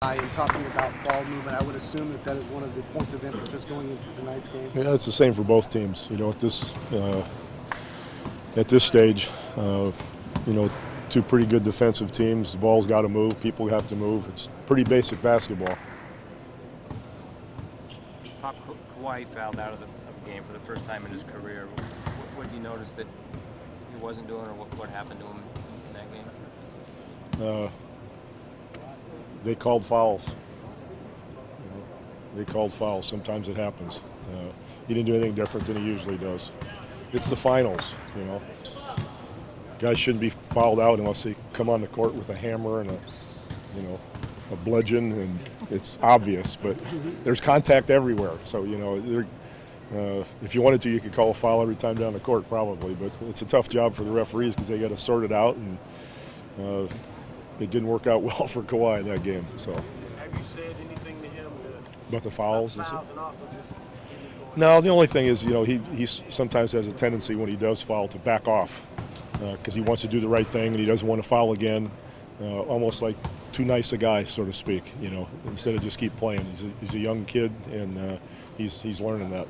And talking about ball movement, I would assume that that is one of the points of emphasis going into tonight's game. Yeah, it's the same for both teams. You know, at this stage, you know, two pretty good defensive teams. The ball's got to move. People have to move. It's pretty basic basketball. Pop, Kawhi fouled out of the game for the first time in his career. What do you notice that he wasn't doing, or what happened to him in that game? They called fouls. You know, they called fouls. Sometimes it happens. He didn't do anything different than he usually does. It's the finals, you know. Guys shouldn't be fouled out unless they come on the court with a hammer and a bludgeon, and it's obvious. But there's contact everywhere. So, you know, if you wanted to, you could call a foul every time down the court, probably. But it's a tough job for the referees because they got to sort it out, and it didn't work out well for Kawhi in that game. So. Have you said anything to him about the fouls? And also just no, the only thing is, you know, he sometimes has a tendency when he does foul to back off because he wants to do the right thing and he doesn't want to foul again. Almost like too nice a guy, so to speak. You know, instead of just keep playing. He's a young kid, and he's learning that.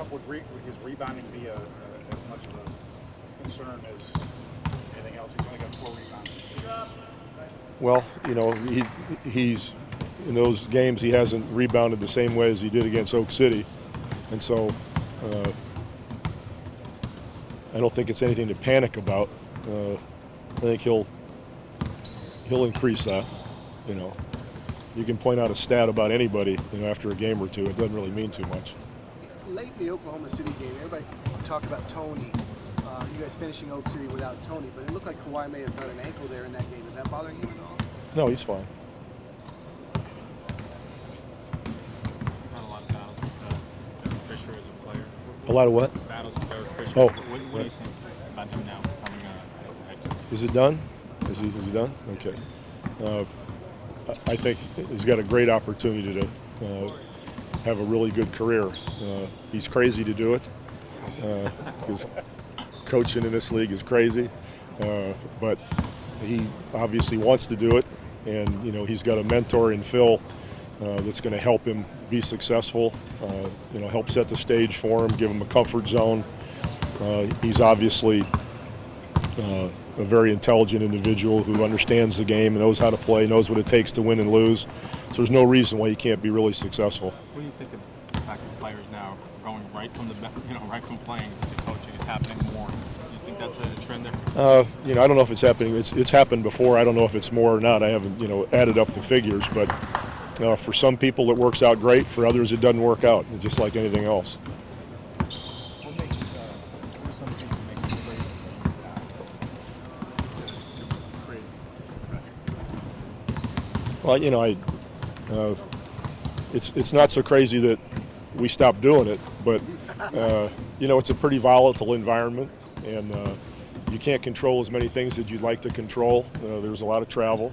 Would his rebounding be as much of a concern as anything else? He's only got 4 rebounds. Well, you know, he's in those games he hasn't rebounded the same way as he did against Oak City, and so I don't think it's anything to panic about. I think he'll increase that. You know, you can point out a stat about anybody, you know, after a game or two. It doesn't really mean too much. Late in the Oklahoma City game, everybody talked about Tony. You guys finishing Oak City without Tony, but it looked like Kawhi may have done an ankle there in that game. Is that bothering you at all? No, he's fine. Had a lot of battles with Derek Fisher as a player. A lot of what? Battles with Derek Fisher. Oh. What do you think about him now coming head coach? Is it done? Is he done? Okay. I think he's got a great opportunity to have a really good career. He's crazy to do it because coaching in this league is crazy, but he obviously wants to do it, and you know he's got a mentor in Phil that's going to help him be successful. You know, help set the stage for him, give him a comfort zone. He's obviously a very intelligent individual who understands the game and knows how to play, knows what it takes to win and lose. So there's no reason why he can't be really successful. What do you think of the fact that players now are going right from right from playing to coaching? It's happening more. Do you think that's a trend there? You know, I don't know if it's happening. It's happened before. I don't know if it's more or not. I haven't, you know, added up the figures, but for some people it works out great. For others it doesn't work out. It's just like anything else. What makes you, what are some things that make you crazy? Well, you know, it's not so crazy that we stopped doing it, but you know, it's a pretty volatile environment, and you can't control as many things as you'd like to control. There's a lot of travel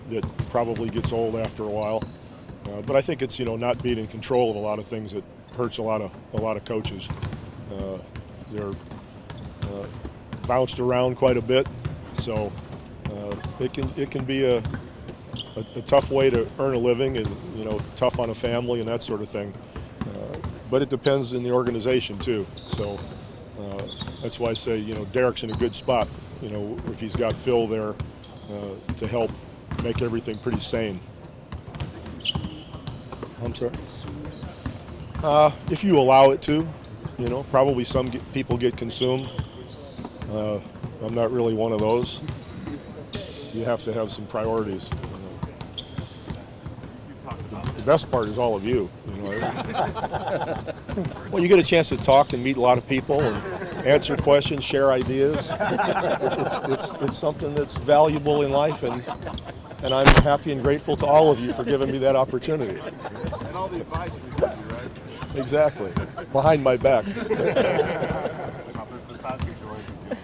that probably gets old after a while, but I think it's, you know, not being in control of a lot of things that hurts a lot of coaches. They're bounced around quite a bit, so it can be a tough way to earn a living, and you know, tough on a family and that sort of thing. But it depends in the organization too. So that's why I say, you know, Derek's in a good spot. You know, if he's got Phil there to help make everything pretty sane. I'm sorry. If you allow it to, you know, probably some people get consumed. I'm not really one of those. You have to have some priorities. The best part is all of you. You know. Well, you get a chance to talk and meet a lot of people and answer questions, share ideas. It's something that's valuable in life, and I'm happy and grateful to all of you for giving me that opportunity. and all the advice we give you, right? Exactly. Behind my back. Besides your joys of doing it,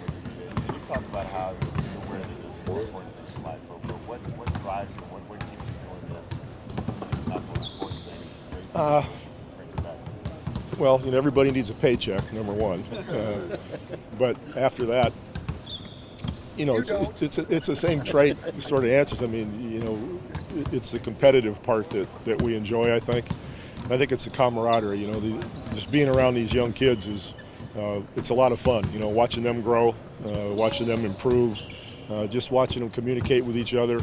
you talked about how you're aware that it's more important than slide but what drives you? What keeps you doing this? Not more important things. Well, you know, everybody needs a paycheck, number one. But after that, you know, it's the same trait sort of answers. I mean, you know, it's the competitive part that we enjoy, I think. And I think it's the camaraderie, you know, just being around these young kids is, it's a lot of fun, you know, watching them grow, watching them improve, just watching them communicate with each other.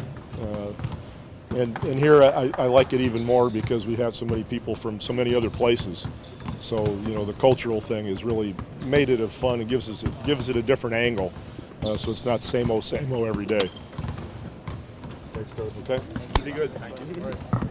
And here I like it even more because we have so many people from so many other places. So, you know, the cultural thing has really made it a fun and gives it a different angle. So it's not same old every day. Thanks, Coach. Okay? Pretty good. Thank you.